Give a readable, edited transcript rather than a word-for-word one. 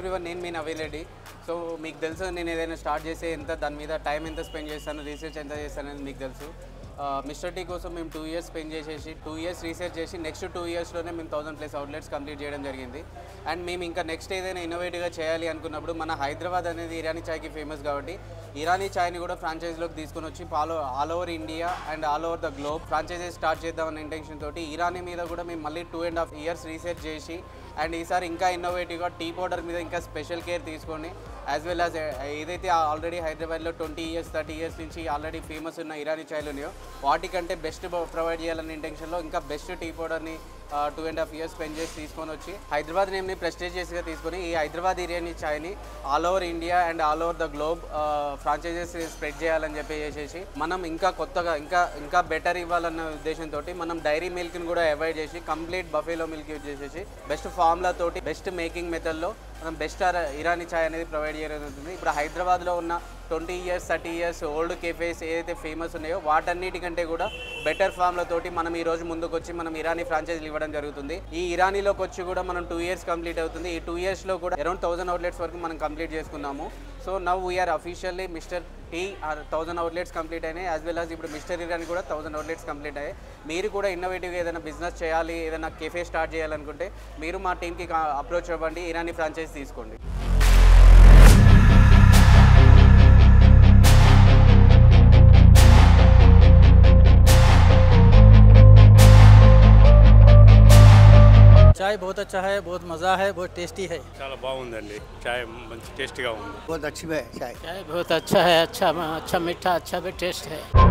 Everyone, నేను మీ Naveen Reddy. So మీకు తెలుసు, నేను ఏదైనా స్టార్ట్ చేస్తే దాని మీద టైం ఎంత స్పెండ్ చేస్తాను, రీసెర్చ్ ఎంత చేస్తాను అనేది మీకు తెలుసు. మిస్టర్ టీ కోసం మేము 2 years స్పెండ్ చేసేసి 2 years రీసెర్చ్ చేసి నెక్స్ట్ 2 yearsలోనే మేము 1000+ అవుట్లెట్స్ కంప్లీట్ చేయడం జరిగింది. అండ్ మేము ఇంకా నెక్స్ట్ ఏదైనా ఇన్నోవేటివ్గా చేయాలి అనుకున్నప్పుడు, మన హైదరాబాద్ అనేది ఇరానీ చాయ్కి ఫేమస్ కాబట్టి ఇరానీ చాయ్ని కూడా ఫ్రాంచైజీలోకి తీసుకొని వచ్చి all over India and all over the globe franchise start చేద్దామన్న ఇంటెన్షన్ తోటి ఇరానీ మీద కూడా మేము మళ్ళీ 2.5 years రీసెర్చ్ చేసి అండ్ ఈసారి ఇంకా ఇన్నోవేటివ్గా టీ పౌడర్ మీద ఇంకా స్పెషల్ కేర్ తీసుకొని యాజ్ వెల్ యాజ్ ఏదైతే ఆల్రెడీ హైదరాబాద్లో 20 years 30 years నుంచి ఆల్రెడీ ఫేమస్ ఉన్న ఇరానీ చాయ్లు ఉన్నాయో వాటికంటే బెస్ట్ ప్రొవైడ్ చేయాలన్న ఇంటెన్షన్లో ఇంకా బెస్ట్ టీ పౌడర్ని 2.5 years స్పెండ్ చేసి తీసుకొని వచ్చి హైదరాబాద్ నేమ్ని ప్రెస్టీజియస్గా తీసుకొని ఈ హైదరాబాద్ ఇరానీ చాయ్ని all over India and all over the globe franchises spread చేయాలని చెప్పేసి మనం ఇంకా కొత్తగా ఇంకా బెటర్ ఇవ్వాలన్న ఉద్దేశంతో మనం డైరీ మిల్క్ని కూడా అవాయిడ్ చేసి కంప్లీట్ బఫేలో మిల్క్ యూజ్ చేసేసి బెస్ట్ ఫార్ములాతోటి బెస్ట్ మేకింగ్ మెథడ్లో మనం బెస్ట్ ఇరానీ చాయ్ అనేది ప్రొవైడ్ చేయడం జరుగుతుంది. ఇప్పుడు హైదరాబాద్లో ఉన్న 20 years 30 years ఓల్డ్ కెఫేస్ ఏదైతే ఫేమస్ ఉన్నాయో వాటన్నిటికంటే కూడా బెటర్ ఫామ్లతోటి మనం ఈ రోజు ముందుకు వచ్చి మనం ఇరానీ ఫ్రాంచైజీలు ఇవ్వడం జరుగుతుంది. ఈ ఇరానీలోకి వచ్చి కూడా మనం 2 years కంప్లీట్ అవుతుంది. ఈ 2 yearsలో కూడా అరౌండ్ 1000 outlets వరకు మనం కంప్లీట్ చేసుకున్నాము. So now we're officially mister T 1000 outlets complete అయినాయి. యాజ్ వెల్ యాజ్ ఇప్పుడు మిస్టర్ ఇరానీ కూడా 1000 outlets కంప్లీట్ అయ్యాయి. మీరు కూడా ఇన్నోవేటివ్గా ఏదైనా బిజినెస్ చేయాలి, ఏదైనా కెఫే స్టార్ట్ చేయాలనుకుంటే మీరు మా టీంకి అప్రోచ్ అవ్వండి, ఇరానీ ఫ్రాంచైజీ తీసుకోండి. चाय बहुत अच्छा है, बहुत मज़ा है, बहुत टेस्टी है. చాలా బాగుందండి. చాయ్ మంచి టేస్టీగా ఉంది. बहुत अच्छी है चाय. चाय बहुत अच्छा है, अच्छा मीठा, अच्छा भी टेस्ट है.